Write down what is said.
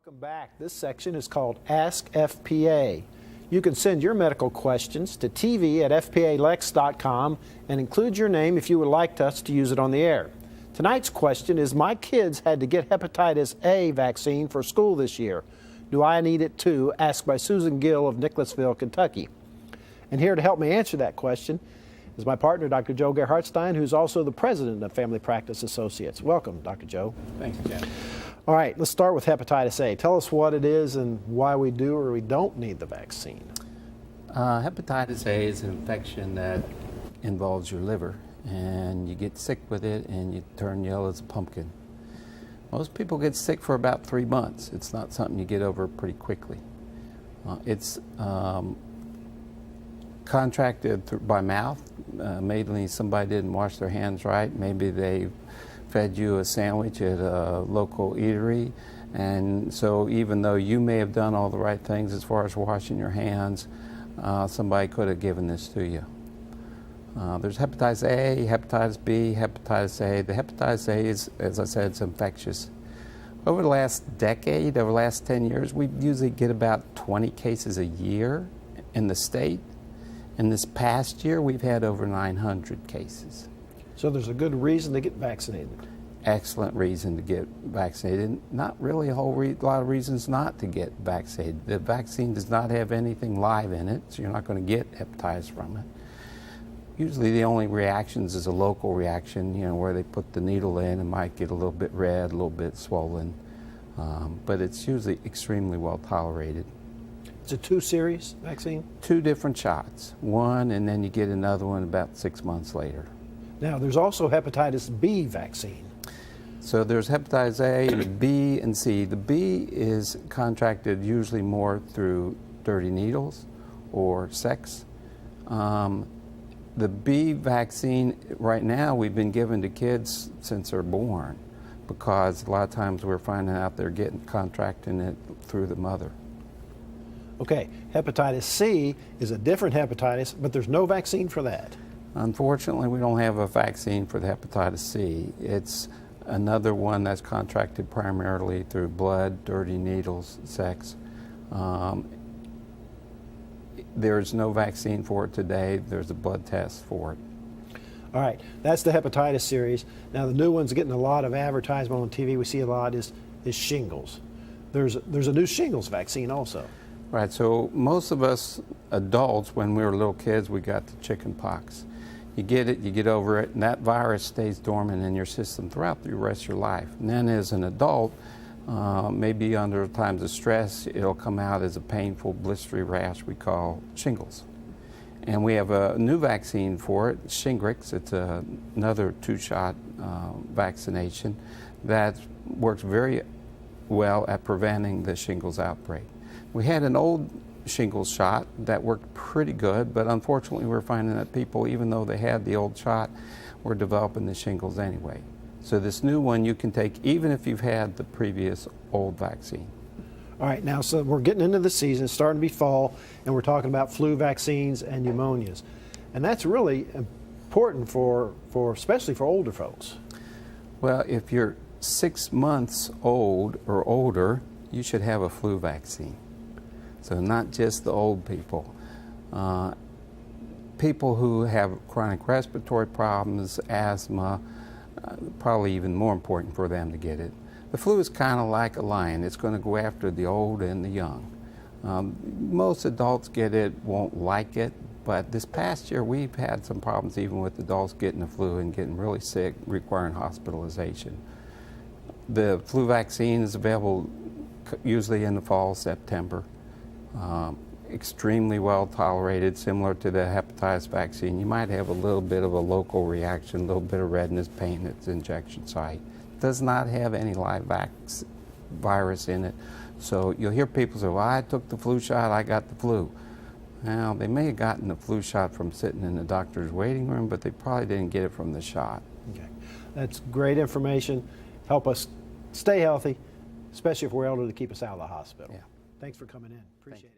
Welcome back. This section is called Ask FPA. You can send your medical questions to tv@fpalex.com and include your name if you would like us to use it on the air. Tonight's question is, my kids had to get hepatitis A vaccine for school this year. Do I need it too? Asked by Susan Gill of Nicholasville, Kentucky. And here to help me answer that question is my partner, Dr. Joe Gerhardstein, who's also the president of Family Practice Associates. Welcome, Dr. Joe. Thank you, Jen. All right, let's start with hepatitis A. Tell us what it is and why we do or we don't need the vaccine. Hepatitis A is an infection that involves your liver, and you get sick with it and you turn yellow as a pumpkin. Most people get sick for about 3 months. It's not something you get over pretty quickly. It's contracted by mouth. Maybe somebody didn't wash their hands right. Maybe they fed you a sandwich at a local eatery, and so even though you may have done all the right things as far as washing your hands, somebody could have given this to you. There's hepatitis A, hepatitis B, hepatitis A. The hepatitis A is, as I said, it's infectious. Over the last decade, over the last 10 years, we usually get about 20 cases a year in the state. In this past year, we've had over 900 cases. So there's a good reason to get vaccinated. Excellent reason to get vaccinated. Not really a whole lot of reasons not to get vaccinated. The vaccine does not have anything live in it, so you're not going to get hepatitis from it. Usually the only reactions is a local reaction, where they put the needle in and might get a little bit red, a little bit swollen, but it's usually extremely well tolerated. It's a 2-series vaccine? 2 different shots, one and then you get another one about 6 months later. Now, there's also hepatitis B vaccine. So there's hepatitis A, and B, and C. The B is contracted usually more through dirty needles or sex. The B vaccine, right now, we've been given to kids since they're born, because a lot of times we're finding out they're contracting it through the mother. Okay, hepatitis C is a different hepatitis, but there's no vaccine for that. Unfortunately, we don't have a vaccine for the hepatitis C. It's another one that's contracted primarily through blood, dirty needles, sex. There's no vaccine for it today. There's a blood test for it. All right, that's the hepatitis series. Now the new one's getting a lot of advertisement on TV. We see a lot is shingles. There's a new shingles vaccine also. Right, so most of us adults, when we were little kids, we got the chicken pox. You get it, you get over it, and that virus stays dormant in your system throughout the rest of your life. And then as an adult, maybe under times of stress, it'll come out as a painful blistery rash we call shingles. And we have a new vaccine for it, Shingrix. It's another 2-shot vaccination that works very well at preventing the shingles outbreak. We had an old shingles shot that worked pretty good, but unfortunately we're finding that people, even though they had the old shot, were developing the shingles anyway. So this new one you can take even if you've had the previous old vaccine. All right, now so we're getting into the season, it's starting to be fall, and we're talking about flu vaccines and pneumonias. And that's really important for especially for older folks. Well, if you're 6 months old or older, you should have a flu vaccine. So not just the old people. People who have chronic respiratory problems, asthma, probably even more important for them to get it. The flu is kind of like a lion. It's going to go after the old and the young. Most adults get it, won't like it, but this past year we've had some problems even with adults getting the flu and getting really sick, requiring hospitalization. The flu vaccine is available usually in the fall, September. Extremely well tolerated, similar to the hepatitis vaccine. You might have a little bit of a local reaction, a little bit of redness, pain at the injection site. Does not have any live virus in it. So you'll hear people say, well, I took the flu shot, I got the flu. Now, they may have gotten the flu shot from sitting in the doctor's waiting room, but they probably didn't get it from the shot. Okay, that's great information. Help us stay healthy, especially if we're able to keep us out of the hospital. Yeah. Thanks for coming in. Appreciate it.